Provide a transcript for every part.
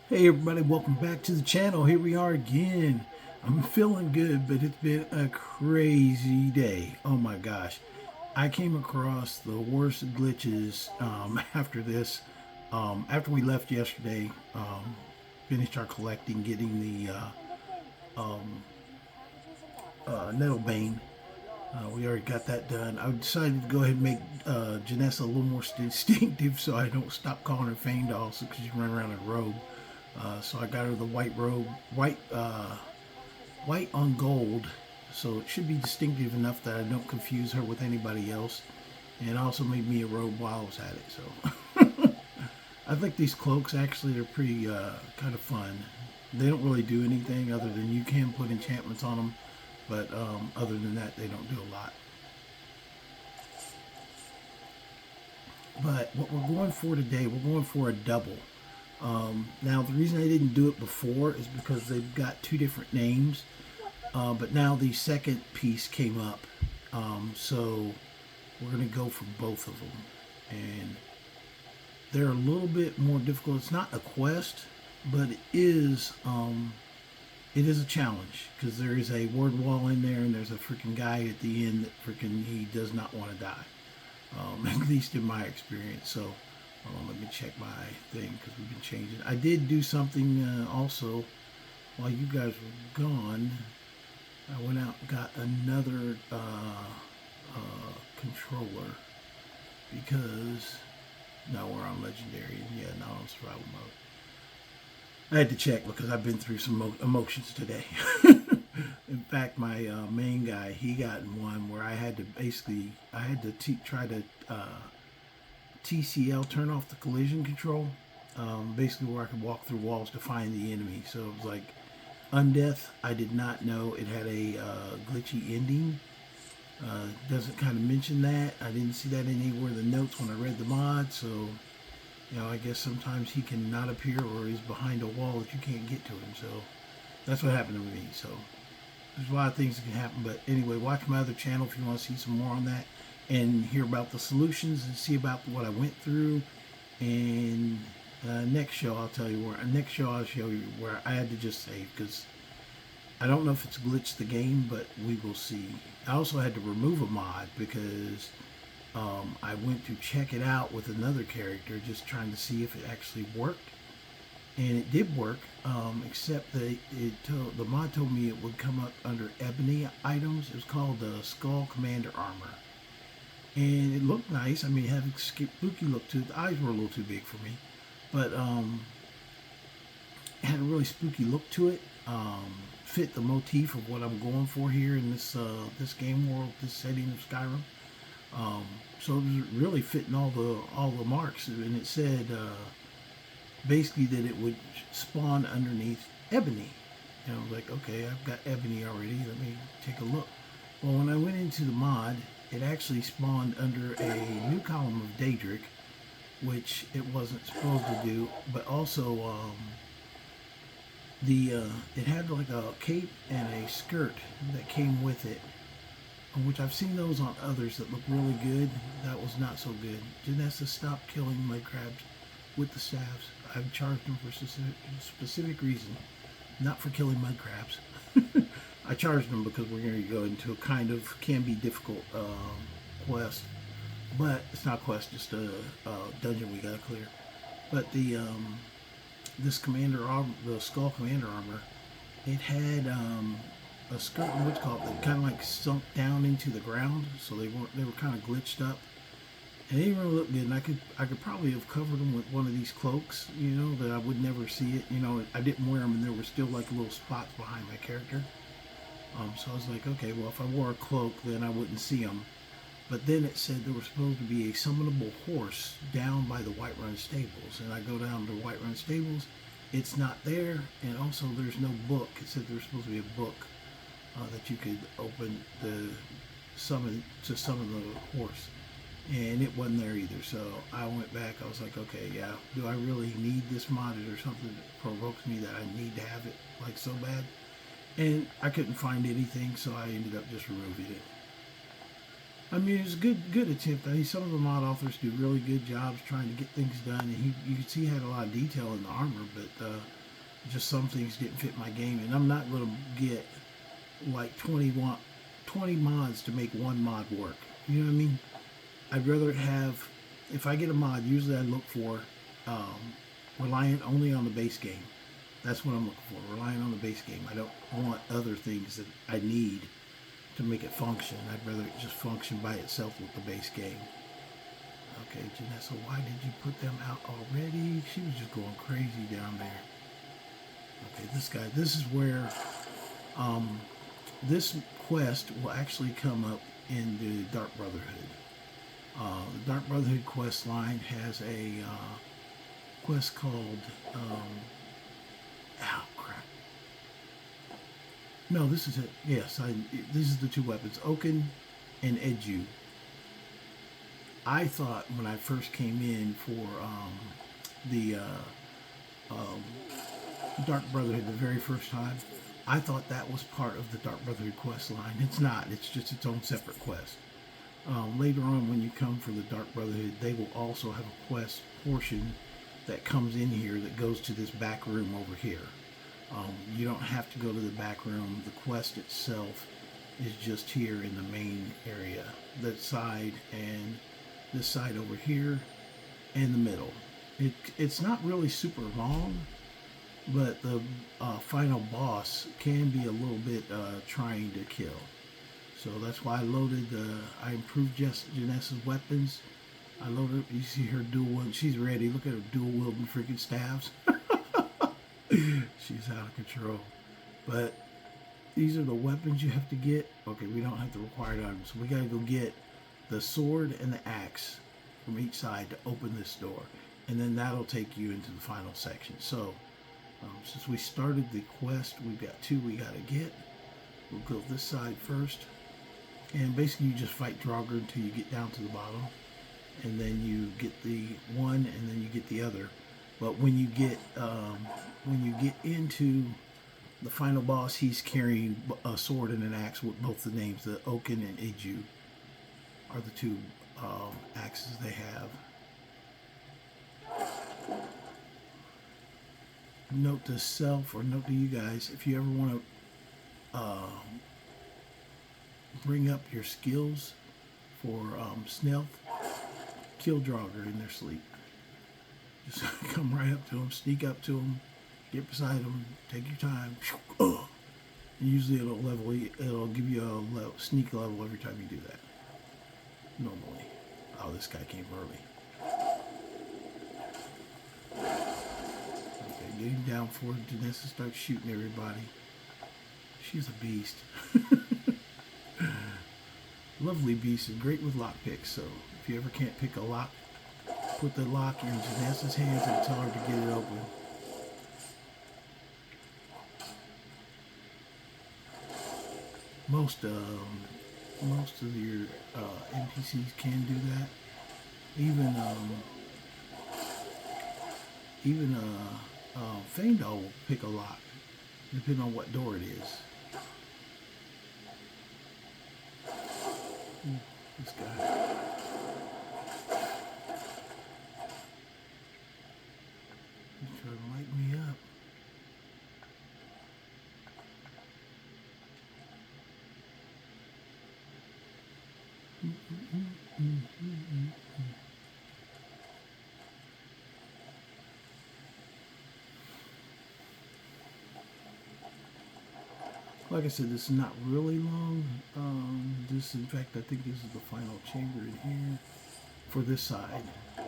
Hey everybody, welcome back to the channel. Here we are again. I'm feeling good, but it's been a crazy day. Oh my gosh. I came across the worst glitches after this. After we left yesterday, finished our collecting, getting the Nettlebane. We already got that done. I decided to go ahead and make Janessa a little more distinctive so I don't stop calling her Fane Doll because she run around in a robe. So I got her the white robe, white on gold, so it should be distinctive enough that I don't confuse her with anybody else. And also made me a robe while I was at it. So I think these cloaks actually are pretty kind of fun. They don't really do anything other than you can put enchantments on them, but other than that, they don't do a lot. But what we're going for today, we're going for a double. Now, the reason I didn't do it before is because they've got two different names. But now the second piece came up. So we're going to go for both of them. And they're a little bit more difficult. It's not a quest, but it is a challenge because there is a word wall in there and there's a freaking guy at the end that freaking he does not want to die. At least in my experience. So hold on, let me check my thing because we've been changing. I did do something also while you guys were gone. I went out and got another controller because now we're on legendary and yeah, not on survival mode. I had to check because I've been through some emotions today. In fact, my main guy, he got in one where I had to try to TCL, turn off the collision control, basically where I could walk through walls to find the enemy. So it was like Undeath. I did not know it had a glitchy ending. Doesn't kind of mention that. I didn't see that in anywhere in the notes when I read the mod. So, you know, I guess sometimes he can not appear or he's behind a wall that you can't get to him. So that's what happened to me. So there's a lot of things that can happen. But anyway, watch my other channel if you want to see some more on that and hear about the solutions and see about what I went through. And next show I'll tell you where. Next show I'll show you where I had to just save because I don't know if it's glitched the game, but we will see. I also had to remove a mod because I went to check it out with another character, just trying to see if it actually worked, and it did work. Except that the mod told me it would come up under ebony items. It was called the Skull Commander Armor. And it looked nice. I mean, it had a spooky look to it. The eyes were a little too big for me. But it had a really spooky look to it. Fit the motif of what I'm going for here in this game world, this setting of Skyrim. So it was really fitting all the marks. And it said basically that it would spawn underneath ebony. And I was like, okay, I've got ebony already. Let me take a look. Well, when I went into the mod, it actually spawned under a new column of Daedric, which it wasn't supposed to do, but also it had like a cape and a skirt that came with it, which I've seen those on others that look really good. That was not so good. Janessa stopped killing mud crabs with the staffs. I've charged them for a specific reason, not for killing mud crabs. I charged them because we're going to go into a kind of can be difficult quest, but it's not a quest, just a dungeon we got to clear. But the this commander armor, the Skull Commander Armor, it had a skirt and what's called that kind of like sunk down into the ground, so they were kind of glitched up. And they didn't really look good, and I could probably have covered them with one of these cloaks, you know, that I would never see it. You know, I didn't wear them, and there were still like little spots behind my character. So I was like, okay, well, if I wore a cloak, then I wouldn't see them. But then it said there was supposed to be a summonable horse down by the Whiterun Stables. And I go down to Whiterun Stables. It's not there. And also there's no book. It said there was supposed to be a book that you could open to summon the horse. And it wasn't there either. So I went back. I was like, okay, yeah, do I really need this mod? Or something that provokes me that I need to have it like so bad? And I couldn't find anything, so I ended up just removing it. I mean, it's a good attempt. I mean, some of the mod authors do really good jobs trying to get things done, and you can see he had a lot of detail in the armor, but just some things didn't fit my game, and I'm not going to get like 20 mods to make one mod work. You know what I mean? I'd rather have, if I get a mod, usually I look for reliant only on the base game. That's what I'm looking for, reliant on the base game. I don't want other things that I need to make it function. I'd rather it just function by itself with the base game. Okay, Janessa, why did you put them out already? She was just going crazy down there. Okay, this guy, this is where this quest will actually come up in the Dark Brotherhood. The Dark Brotherhood quest line has a quest called oh crap. No, this is it. Yes, this is the two weapons, Okin and Edju. I thought when I first came in for the Dark Brotherhood the very first time, I thought that was part of the Dark Brotherhood quest line. It's not. It's just its own separate quest. Later on, when you come for the Dark Brotherhood, they will also have a quest portion that comes in here that goes to this back room over here. You don't have to go to the back room. The quest itself is just here in the main area. That side and this side over here and the middle. It's not really super long, but the final boss can be a little bit trying to kill. So that's why I improved Janessa's weapons. I loaded, you see her dual wield, she's ready. Look at her dual wielding freaking staves. She's out of control. But these are the weapons you have to get. Okay, we don't have the required items. So we gotta go get the sword and the axe from each side to open this door. And then that'll take you into the final section. So, since we started the quest, we've got two we gotta get. We'll go this side first. And basically you just fight Draugr until you get down to the bottom. And then you get the one and then you get the other. But when you get into the final boss, he's carrying a sword and an axe with both the names, the Okin and Edju are the two axes they have. Note to self, or note to you guys, if you ever want to bring up your skills for stealth, kill Draugr in their sleep. Just come right up to them, sneak up to them, get beside them, take your time. Usually it'll give you a sneak level every time you do that. Normally. Oh, this guy came early. Okay, getting down for Janessa starts shooting everybody. She's a beast. Lovely beast and great with lockpicks, so if you ever can't pick a lock, put the lock in Janessa's hands and tell her to get it open. Most of your NPCs can do that. Even Feindal will pick a lock, depending on what door it is. This guy. He's trying to light me up. Like I said, this is not really long. In fact, I think this is the final chamber in here for this side. I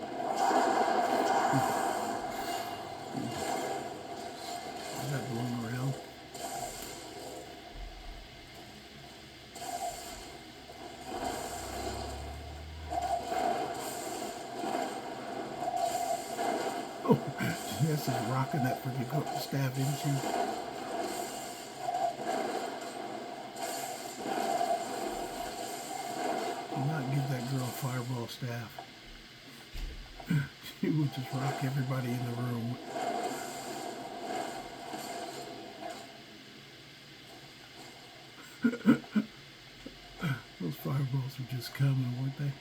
got blown around. Oh, this is rocking that freaking staff, isn't she? Give that girl a fireball staff. She will just rock everybody in the room. Those fireballs fireballs were just coming, weren't they?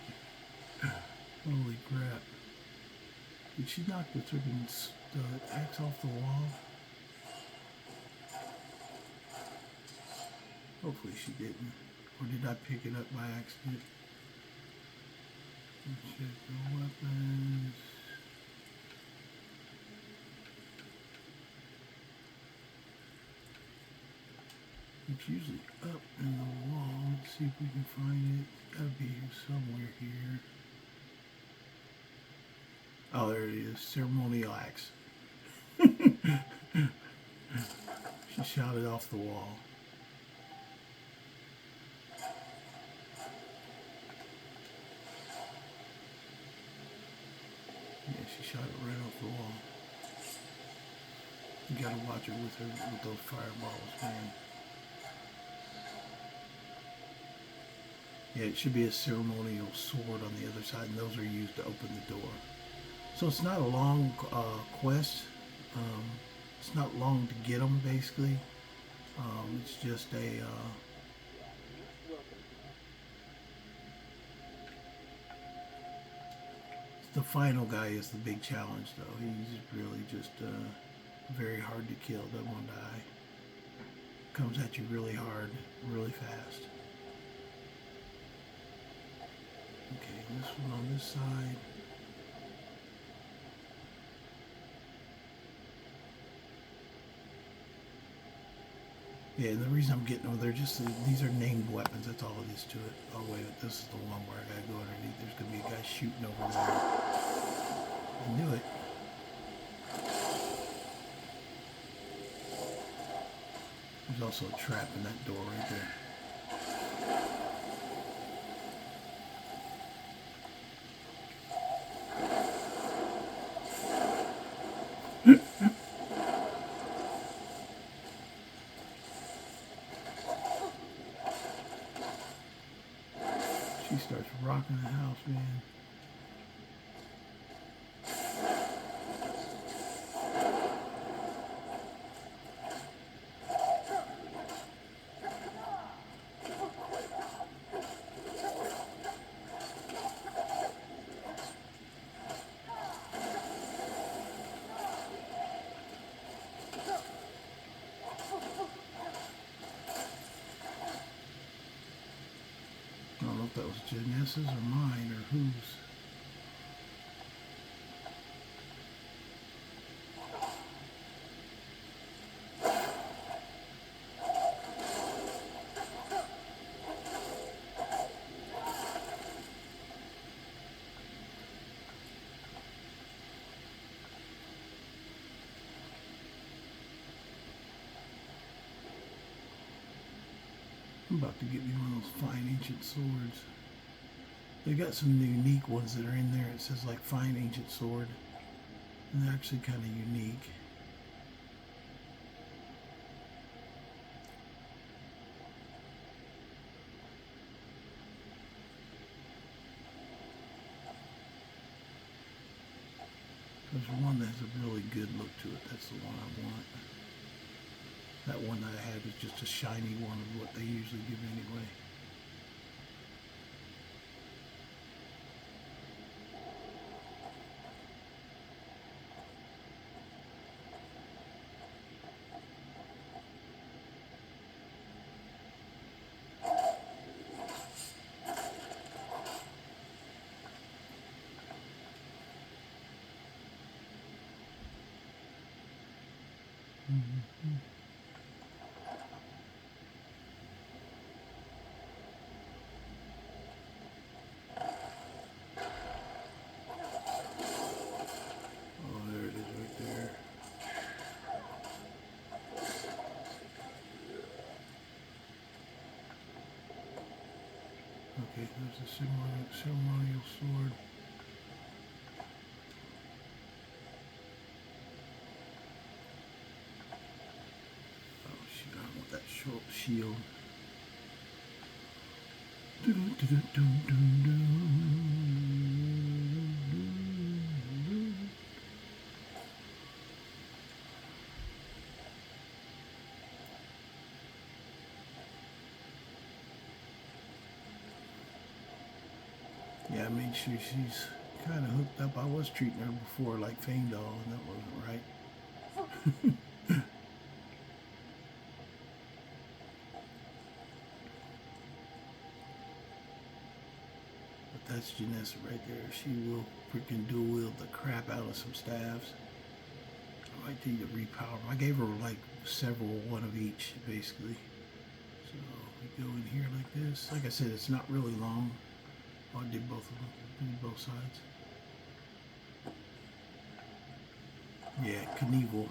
Holy crap. Did she knock the freaking axe off the wall? Hopefully she didn't. Or did I pick it up by accident? Let's check the weapons. It's usually up in the wall. Let's see if we can find it. It's gotta be here somewhere here. Oh, there it is. Ceremonial axe. She shot it off the wall. Yeah, she shot it right off the wall. You gotta watch her with those fireballs, man. Yeah, it should be a ceremonial sword on the other side, and those are used to open the door. So it's not a long quest. It's not long to get them, basically. It's just a... the final guy is the big challenge, though. He's really just very hard to kill. Doesn't want to die. Comes at you really hard, really fast. Okay, this one on this side. Yeah, and the reason I'm getting them, they're just, these are named weapons, that's all it is to it. Oh wait, this is the one where I gotta go underneath. There's gonna be a guy shooting over there. I knew it. There's also a trap in that door right there. She starts rocking the house, man. I don't know if that was Janessa's or mine or whose. I'm about to get me one of those fine ancient swords. They got some unique ones that are in there. It says like fine ancient sword. And they're actually kind of unique. There's one that has a really good look to it. That's the one I want. That one that I had is just a shiny one of what they usually give anyway. Mm-hmm. Oh, there it is right there. Okay, there's the ceremonial sword. Oh shoot, I don't want that short shield. Yeah, I made sure she's kind of hooked up. I was treating her before like Faendal, and that wasn't right. But that's Janessa right there. She will freaking dual wield the crap out of some staves. I might need to repower them. I gave her like several, one of each, basically. So we go in here like this. Like I said, it's not really long. Oh, I did both of them. I did both sides. Yeah, Knievel.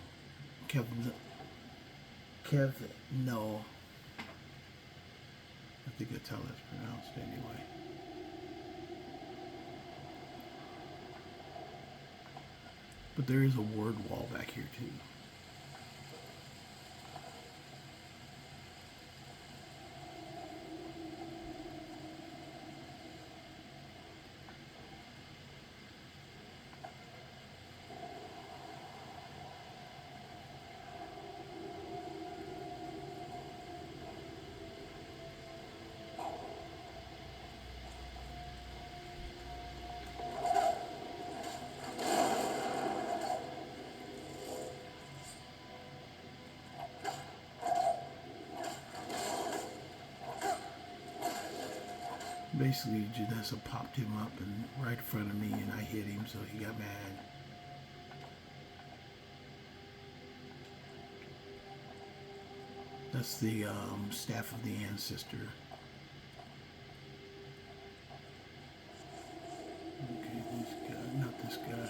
No. I think that's how that's pronounced anyway. But there is a word wall back here too. Basically, Janessa popped him up and right in front of me, and I hit him, so he got mad. That's the staff of the ancestor. Okay, this guy, not this guy.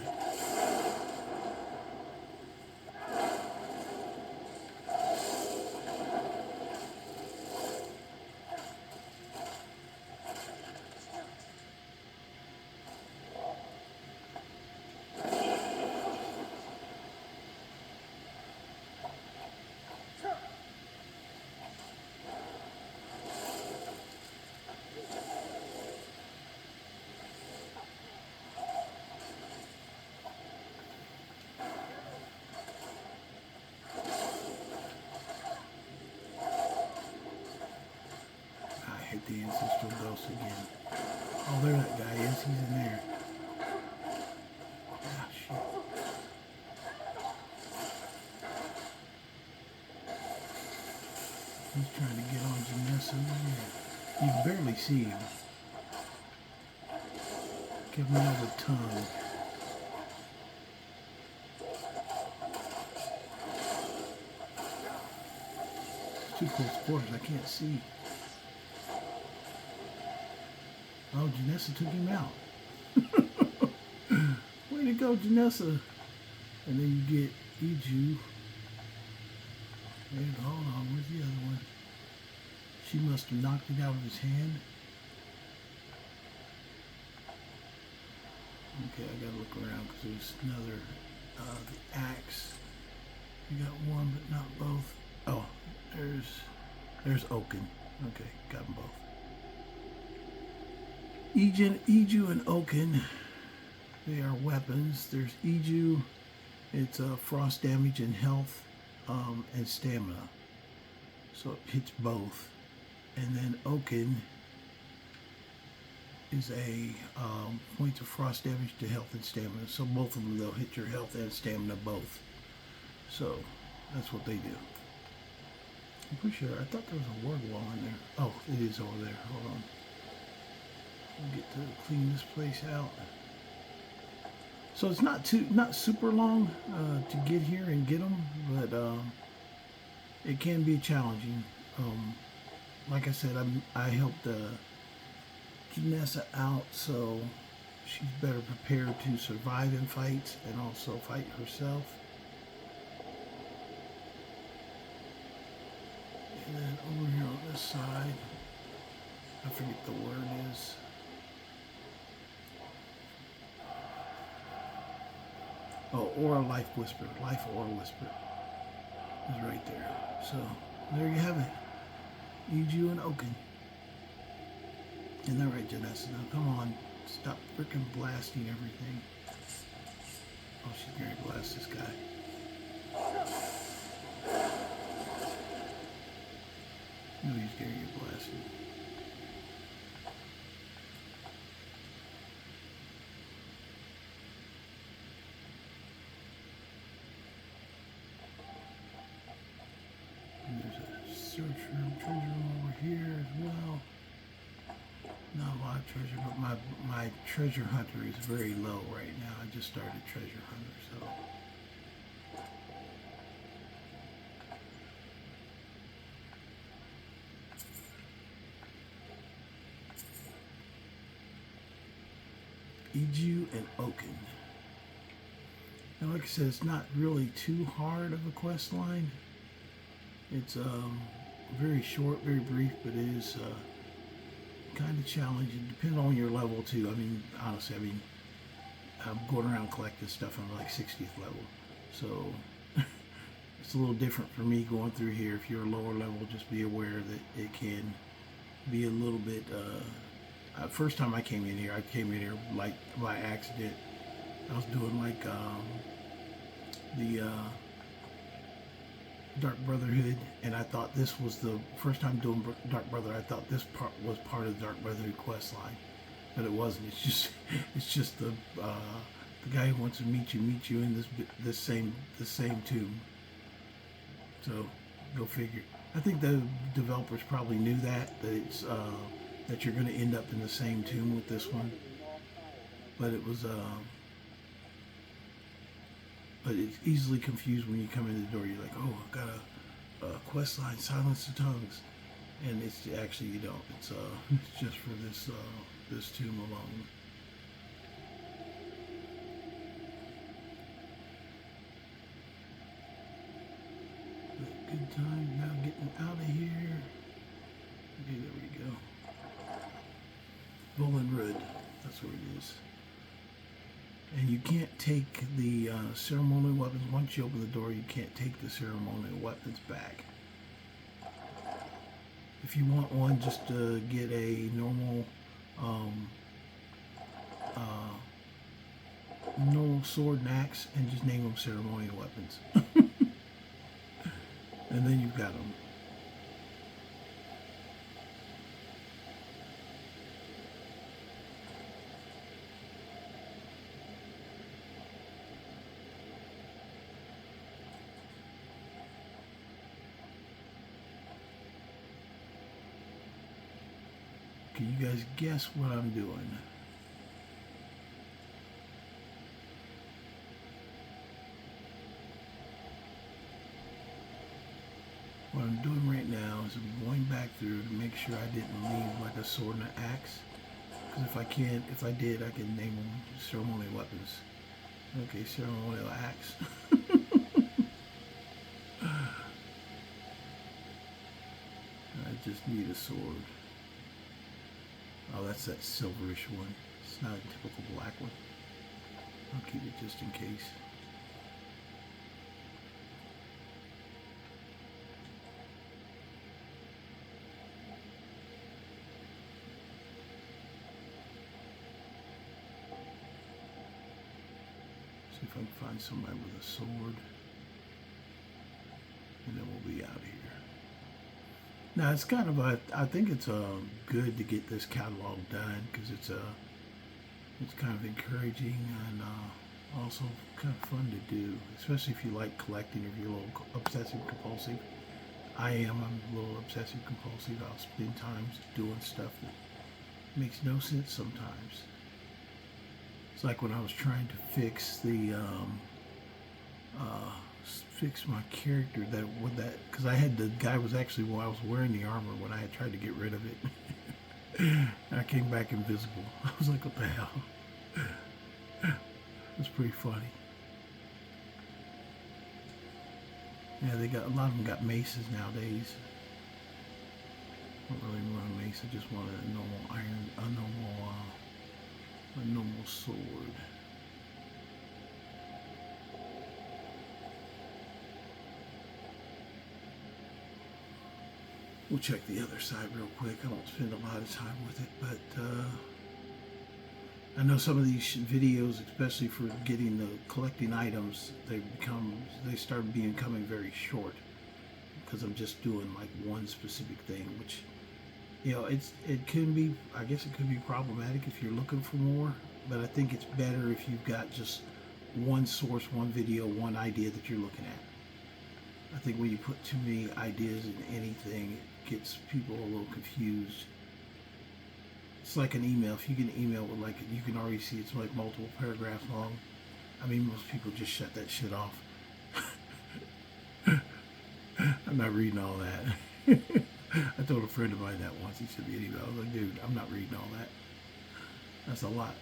The ancestral ghost again. Oh, there that guy is. He's in there. Ah, shit. He's trying to get on Janessa. Yeah. You can barely see him. Kvenel the Tongue. It's too close quarters. I can't see. Oh, Janessa took him out. Way to go, Janessa. And then you get Edju. And hold on, where's the other one? She must have knocked it out of his hand. Okay, I gotta look around because there's another, the axe. You got one, but not both. Oh, there's Okin. Okay, got them both. Edju and Okin, they are weapons. There's Edju, it's frost damage and health and stamina. So it hits both. And then Okin is a points of frost damage to health and stamina. So both of them, they'll hit your health and stamina both. So that's what they do. I'm pretty sure, I thought there was a word wall in there. Oh, it is over there. Hold on. We'll get to clean this place out. So it's not super long to get here and get them, but it can be challenging. Like I said, I helped Janessa out, so she's better prepared to survive in fights and also fight herself. And then over here on this side, I forget the word is. Oh, Aura Life Whisper. Life Aura Whisper is right there. So, there you have it. Edju and Okin. And they're right, Janessa. Now, come on. Stop freaking blasting everything. Oh, she's going to blast this guy. No, he's going to get blasted. treasure over here as well. Not a lot of treasure, but my treasure hunter is very low right now. I just started treasure hunter, so. Edju and Okin. And like I said, it's not really too hard of a quest line. It's very short, very brief, but it is kind of challenging, depending on your level too. I mean, honestly, I'm going around collecting stuff. I'm like 60th level, so it's a little different for me going through here. If you're a lower level, just be aware that it can be a little bit. First time I came in here like by accident. I was doing like the Dark Brotherhood, and I thought this was the first time doing Dark Brotherhood. I thought this part was part of the Dark Brotherhood quest line, but it wasn't. It's just the guy who wants to meet you in this same tomb. So go figure. I think the developers probably knew that it's that you're going to end up in the same tomb with this one, but it was but it's easily confused when you come in the door. You're like, oh, I've got a quest line, Silence the Tongues, and it's actually you don't. It's just for this tomb alone. But good time now getting out of here. Okay, there we go. Volunruud, that's where it is. And you can't take the ceremonial weapons. Once you open the door, you can't take the ceremonial weapons back. If you want one, just get a normal normal sword and axe and just name them ceremonial weapons. And then you've got them. Can you guys guess what I'm doing? What I'm doing right now is I'm going back through to make sure I didn't leave like a sword and an axe. Because if I did, I could name them ceremonial weapons. Okay, ceremonial axe. I just need a sword. Oh, that's that silverish one. It's not a typical black one. I'll keep it just in case. See if I can find somebody with a sword. And then we'll be out of here. Now it's kind of I think it's good to get this catalog done because it's kind of encouraging and also kind of fun to do, especially if you like collecting, if you're a little obsessive compulsive. I'm a little obsessive compulsive. I'll spend time doing stuff that makes no sense sometimes. It's like when I was trying to fix fix my character because I had the guy was actually while I was wearing the armor when I had tried to get rid of it. I came back invisible. I was like, what the hell? It was pretty funny. Yeah, a lot of them got maces nowadays. I don't really want a mace. I just want a normal a normal sword. We'll check the other side real quick. I won't spend a lot of time with it, but I know some of these videos, especially for getting the collecting items, they start becoming very short because I'm just doing like one specific thing, which it can be. I guess it could be problematic if you're looking for more, but I think it's better if you've got just one source, one video, one idea that you're looking at. I think when you put too many ideas in anything, it gets people a little confused. It's like an email. If you get an email with like, you can already see it's like multiple paragraphs long. I mean, most people just shut that shit off. I'm not reading all that. I told a friend of mine that once. He sent me an email. I was like, dude, I'm not reading all that. That's a lot.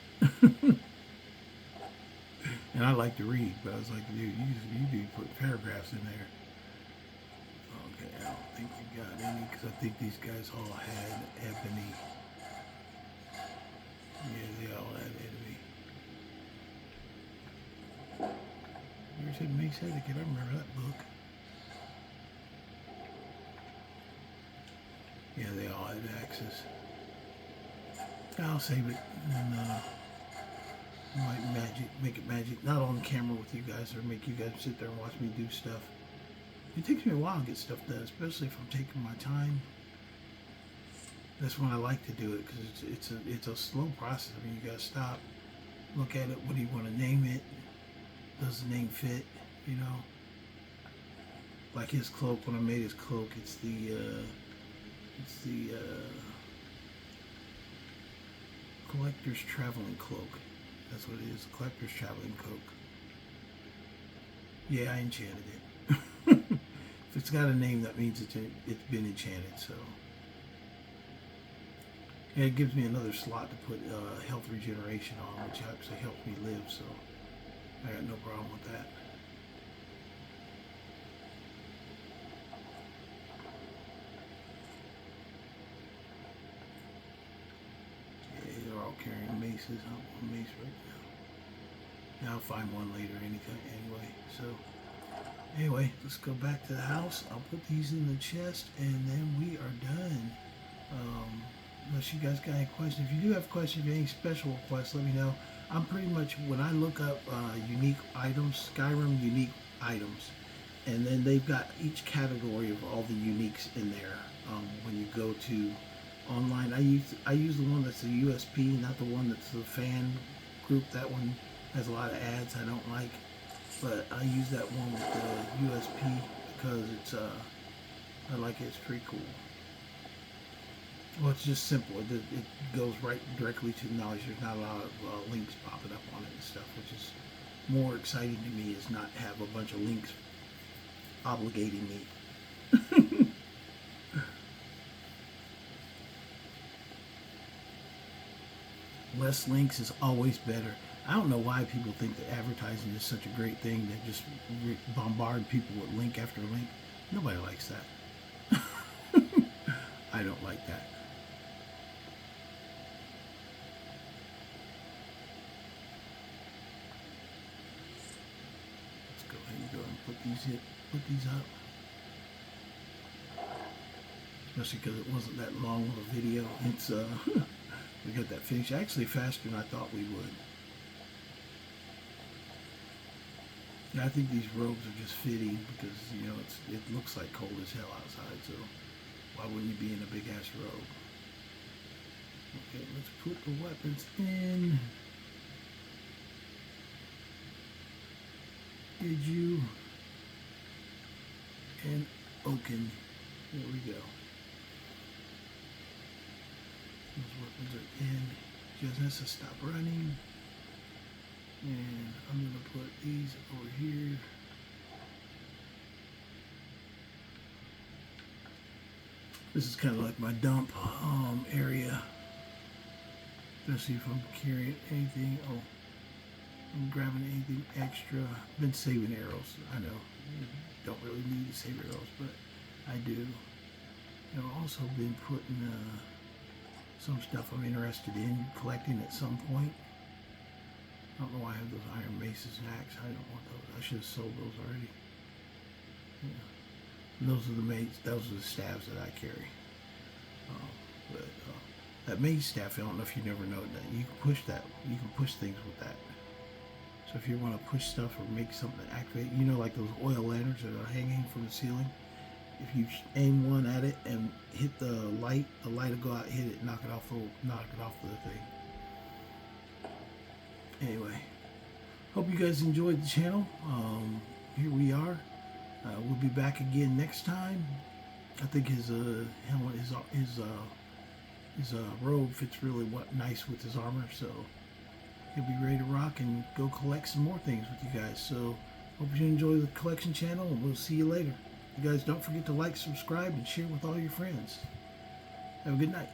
And I like to read, but I was like, dude, you do put paragraphs in there. Okay, I don't think we got any, because I think these guys all had ebony. Yeah, they all had ebony. Where's it Mace Etiquette? I remember that book. Yeah, they all had axes. I'll save it and might make it magic. Not on camera with you guys, or make you guys sit there and watch me do stuff. It takes me a while to get stuff done, especially if I'm taking my time. That's when I like to do it, because it's a slow process. I mean, you gotta stop, look at it. What do you want to name it? Does the name fit? You know, like his cloak. When I made his cloak, it's the collector's traveling cloak. That's what it is. Collector's traveling cloak. Yeah, I enchanted it. If it's got a name, that means it's been enchanted. So, and it gives me another slot to put health regeneration on, which actually helps me live. So, I got no problem with that. Carrying maces. I don't want a mace right now. Now I'll find one later anyway. So anyway, let's go back to the house. I'll put these in the chest and then we are done. Unless you guys got any questions. If you do have questions, any special requests, let me know. I'm pretty much, when I look up unique items, Skyrim unique items, and then they've got each category of all the uniques in there. When you go to online, I use the one that's a USP, not the one that's the fan group. That one has a lot of ads I don't like, but I use that one with the USP because it's I like it. It's pretty cool. Well, it's just simple. It goes right directly to the knowledge. There's not a lot of links popping up on it and stuff, which is more exciting to me, is not have a bunch of links obligating me. Less links is always better. I don't know why people think that advertising is such a great thing, that just bombard people with link after link. Nobody likes that. I don't like that. Let's go ahead and put these up. Especially because it wasn't that long of a video. It's we got that finished actually faster than I thought we would. Yeah, I think these robes are just fitting because, you know, it looks like cold as hell outside, so why wouldn't you be in a big ass robe? Okay, let's put the weapons in. Edju and Okin. There we go. Those weapons are in. Just has to stop running. And I'm going to put these over here. This is kind of like my dump area. Especially if I'm carrying anything. Oh, I'm grabbing anything extra. I've been saving arrows. I know. Don't really need to save arrows, but I do. I've also been putting some stuff I'm interested in collecting at some point. I don't know why I have those iron maces and axe. I don't want those. I should have sold those already. Yeah. Those are the mace. Those are the staves that I carry. But that mace staff, I don't know if you never know that you can push that. You can push things with that. So if you want to push stuff or make something activate, you know, like those oil lanterns that are hanging from the ceiling. If you aim one at it and hit the light will go out, hit it, knock it off the thing. Anyway, hope you guys enjoyed the channel. Here we are. We'll be back again next time. I think his helmet, his robe fits really nice with his armor, so he'll be ready to rock and go collect some more things with you guys. So hope you enjoy the collection channel, and we'll see you later. You guys don't forget to like, subscribe, and share with all your friends. Have a good night.